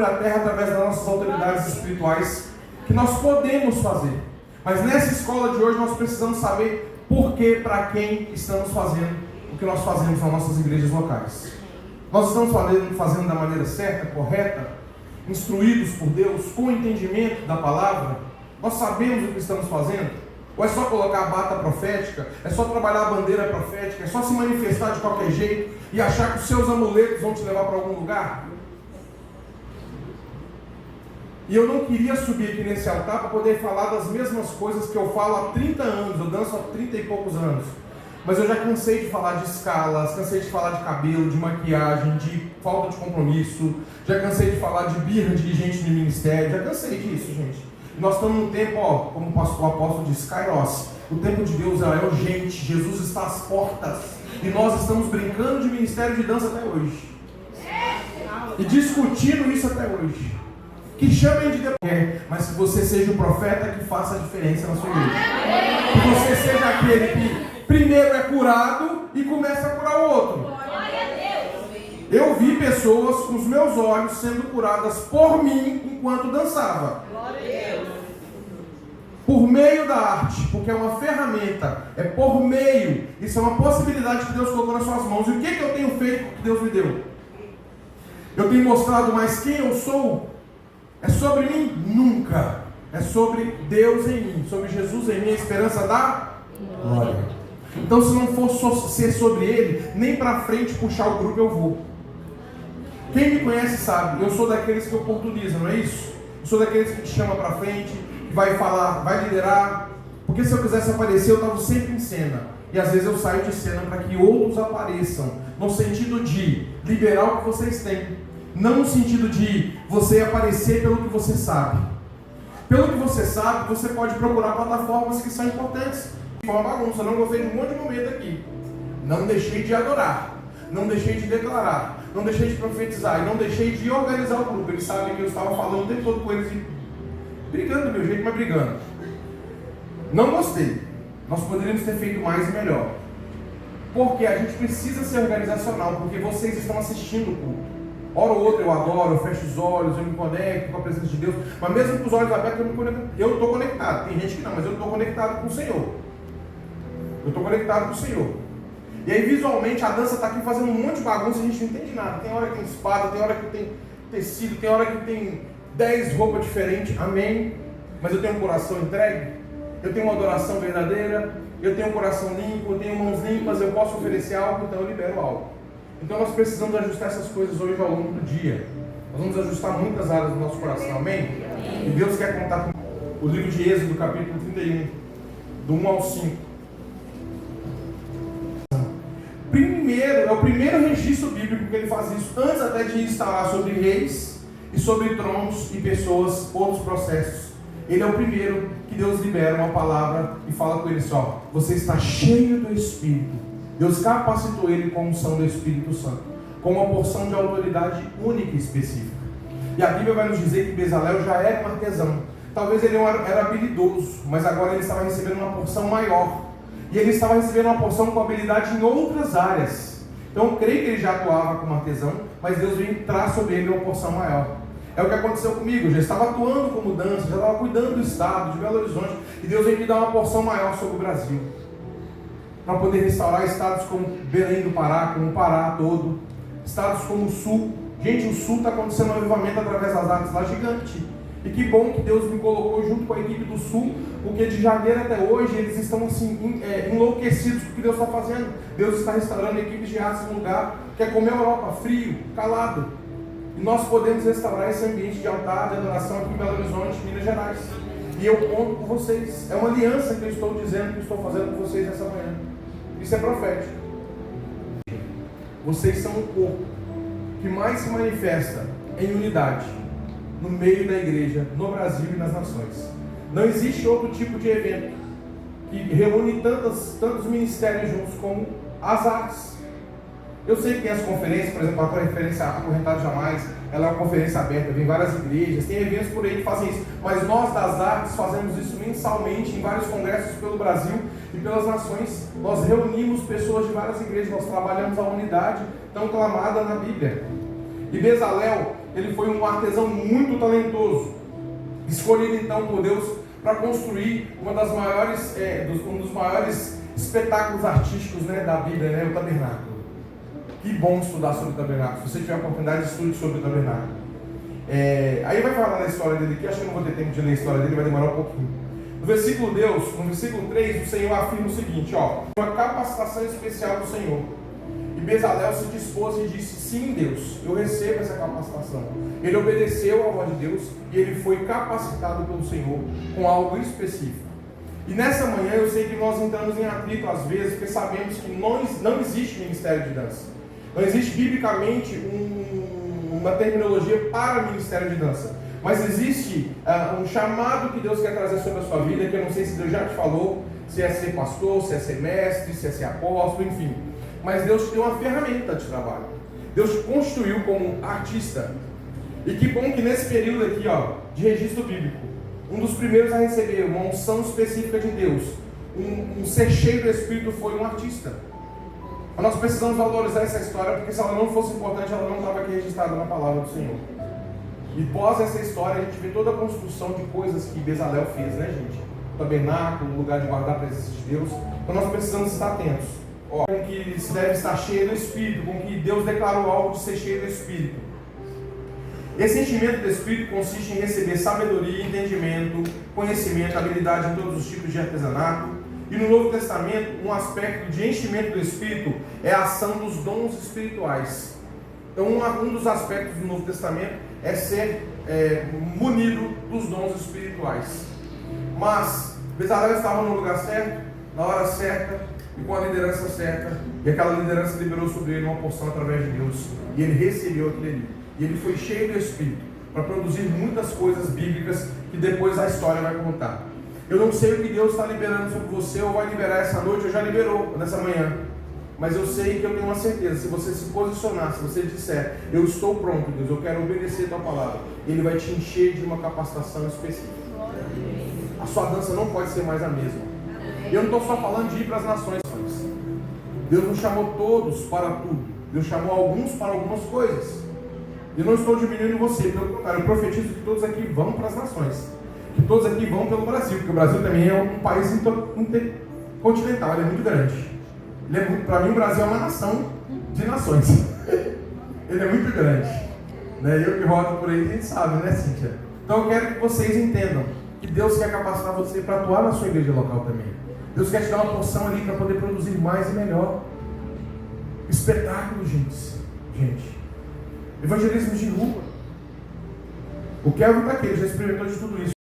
a terra através das nossas autoridades espirituais, que nós podemos fazer. Mas nessa escola de hoje nós precisamos saber por que, para quem estamos fazendo o que nós fazemos nas nossas igrejas locais. Nós estamos fazendo da maneira certa, correta, instruídos por Deus, com entendimento da palavra? Nós sabemos o que estamos fazendo? Ou é só colocar a bata profética? É só trabalhar a bandeira profética? É só se manifestar de qualquer jeito e achar que os seus amuletos vão te levar para algum lugar? E eu não queria subir aqui nesse altar para poder falar das mesmas coisas que eu falo há 30 anos, eu danço há 30 e poucos anos. Mas eu já cansei de falar de escalas, cansei de falar de cabelo, de maquiagem, de falta de compromisso, já cansei de falar de birra de gente de ministério, já cansei disso, gente. E nós estamos num tempo, como o apóstolo disse, Kairos, o tempo de Deus é urgente, Jesus está às portas, e nós estamos brincando de ministério de dança até hoje. E discutindo isso até hoje. Que chamem de Deus, mas que você seja o profeta que faça a diferença na sua igreja. Que você seja aquele que primeiro é curado e começa a curar o outro. Eu vi pessoas com os meus olhos sendo curadas por mim enquanto dançava. Por meio da arte, porque é uma ferramenta, é por meio, isso é uma possibilidade que Deus colocou nas suas mãos. E o que eu tenho feito com o que Deus me deu? Eu tenho mostrado mais quem eu sou. É sobre mim? Nunca. É sobre Deus em mim, sobre Jesus em mim, a esperança da glória. Então, se não for ser sobre Ele, nem para frente puxar o grupo eu vou. Quem me conhece sabe, eu sou daqueles que oportunizam, não é isso? Eu sou daqueles que te chama para frente, que vai falar, vai liderar. Porque se eu quisesse aparecer, eu estava sempre em cena. E às vezes eu saio de cena para que outros apareçam, no sentido de liberar o que vocês têm. Não no sentido de você aparecer pelo que você sabe. Pelo que você sabe, você pode procurar plataformas que são importantes. Foi uma bagunça, não gostei de um monte de momento aqui. Não deixei de adorar, não deixei de declarar, não deixei de profetizar, e não deixei de organizar o grupo. Eles sabem que eu estava falando o tempo todo com eles, brigando do meu jeito, mas brigando. Não gostei. Nós poderíamos ter feito mais e melhor. Porque a gente precisa ser organizacional, porque vocês estão assistindo o culto. Hora ou outra eu adoro, eu fecho os olhos, eu me conecto com a presença de Deus. Mas mesmo com os olhos abertos, eu estou conectado. Tem gente que não, mas eu estou conectado com o Senhor. Eu estou conectado com o Senhor. E aí visualmente a dança está aqui fazendo um monte de bagunça e a gente não entende nada. Tem hora que tem espada, tem hora que tem tecido, tem hora que tem 10 roupas diferentes. Amém. Mas eu tenho um coração entregue. Eu tenho uma adoração verdadeira. Eu tenho um coração limpo, eu tenho mãos limpas, eu posso oferecer algo, então eu libero algo. Então nós precisamos ajustar essas coisas hoje ao longo do dia. Nós vamos ajustar muitas áreas do nosso coração, amém? E Deus quer contar com o livro de Êxodo, capítulo 31, do 1 ao 5. É o primeiro registro bíblico que ele faz isso, antes até de instalar sobre reis e sobre tronos e pessoas, outros processos. Ele é o primeiro que Deus libera uma palavra e fala com ele assim, ó, você está cheio do Espírito. Deus capacitou ele com a unção do Espírito Santo, com uma porção de autoridade única e específica. E a Bíblia vai nos dizer que Bezalel já era um artesão. Talvez ele era habilidoso, mas agora ele estava recebendo uma porção maior. E ele estava recebendo uma porção com habilidade em outras áreas. Então eu creio que ele já atuava como artesão, mas Deus veio entrar sobre ele uma porção maior. É o que aconteceu comigo, eu já estava atuando como dança, já estava cuidando do estado, de Belo Horizonte, e Deus veio me dar uma porção maior sobre o Brasil. Para poder restaurar estados como Belém do Pará, como o Pará todo, estados como o Sul. Gente, o Sul está acontecendo um avivamento através das artes lá gigante. E que bom que Deus me colocou junto com a equipe do Sul, porque de janeiro até hoje eles estão assim, enlouquecidos com o que Deus está fazendo. Deus está restaurando equipes de artes no lugar que é como a Europa, frio, calado. E nós podemos restaurar esse ambiente de altar, de adoração aqui em Belo Horizonte, Minas Gerais. E eu conto com vocês. É uma aliança que eu estou dizendo, que eu estou fazendo com vocês essa manhã. Isso é profético. Vocês são o corpo que mais se manifesta em unidade no meio da igreja, no Brasil e nas nações. Não existe outro tipo de evento que reúne tantos ministérios juntos como as artes. Eu sei que tem as conferências, por exemplo, a conferência Acorrentado Jamais, ela é uma conferência aberta, vem várias igrejas, tem eventos por aí que fazem isso, mas nós das artes fazemos isso mensalmente em vários congressos pelo Brasil e pelas nações. Nós reunimos pessoas de várias igrejas, nós trabalhamos a unidade tão clamada na Bíblia. E Bezalel, ele foi um artesão muito talentoso, escolhido então por Deus para construir um dos maiores espetáculos artísticos, né, da Bíblia, né, o tabernáculo. Que bom estudar sobre o tabernáculo. Se você tiver a oportunidade, estude sobre o tabernáculo. Aí vai falar da história dele aqui, acho que eu não vou ter tempo de ler a história dele, vai demorar um pouquinho. No versículo 3, o Senhor afirma o seguinte, uma capacitação especial do Senhor. E Bezalel se dispôs e disse, sim, Deus, eu recebo essa capacitação. Ele obedeceu à voz de Deus e ele foi capacitado pelo Senhor com algo específico. E nessa manhã eu sei que nós entramos em atrito às vezes, porque sabemos que não existe ministério de dança. Não existe biblicamente uma terminologia para ministério de dança. Mas existe um chamado que Deus quer trazer sobre a sua vida, que eu não sei se Deus já te falou, se é ser pastor, se é ser mestre, se é ser apóstolo, enfim. Mas Deus te deu uma ferramenta de trabalho. Deus te constituiu como artista. E que bom que nesse período aqui, de registro bíblico, um dos primeiros a receber uma unção específica de Deus, um ser cheio do Espírito, foi um artista. Mas nós precisamos valorizar essa história, porque se ela não fosse importante, ela não estava aqui registrada na palavra do Senhor. E pós essa história, a gente vê toda a construção de coisas que Bezalel fez, né, gente? O tabernáculo, o lugar de guardar a presença de Deus. Então nós precisamos estar atentos. Com que se deve estar cheio do Espírito, com que Deus declarou algo de ser cheio do Espírito. Esse enchimento do Espírito consiste em receber sabedoria, entendimento, conhecimento, habilidade em todos os tipos de artesanato. E no Novo Testamento, um aspecto de enchimento do Espírito é a ação dos dons espirituais. Então, um dos aspectos do Novo Testamento é ser munido dos dons espirituais. Mas Bezalel estava no lugar certo, na hora certa e com a liderança certa, e aquela liderança liberou sobre ele uma porção através de Deus, e ele recebeu aquilo ali, e ele foi cheio do Espírito para produzir muitas coisas bíblicas que depois a história vai contar. Eu não sei o que Deus está liberando sobre você ou vai liberar essa noite, ou já liberou nessa manhã. Mas eu sei que eu tenho uma certeza, se você se posicionar, se você disser, eu estou pronto, Deus, eu quero obedecer a tua palavra, Ele vai te encher de uma capacitação específica. A sua dança não pode ser mais a mesma. E eu não estou só falando de ir para as nações. Deus não chamou todos para tudo. Deus chamou alguns para algumas coisas. Eu não estou diminuindo você, pelo contrário, eu profetizo que todos aqui vão para as nações. Que todos aqui vão pelo Brasil, porque o Brasil também é um país intercontinental, ele é muito grande. Para mim o Brasil é uma nação de nações. Ele é muito grande. Né? Eu que rodo por aí, a gente sabe, né, Cíntia? Então eu quero que vocês entendam que Deus quer capacitar você para atuar na sua igreja local também. Deus quer te dar uma porção ali para poder produzir mais e melhor. Espetáculo, gente. Evangelismo de rua. O Kelvin está aqui, ele já experimentou de tudo isso.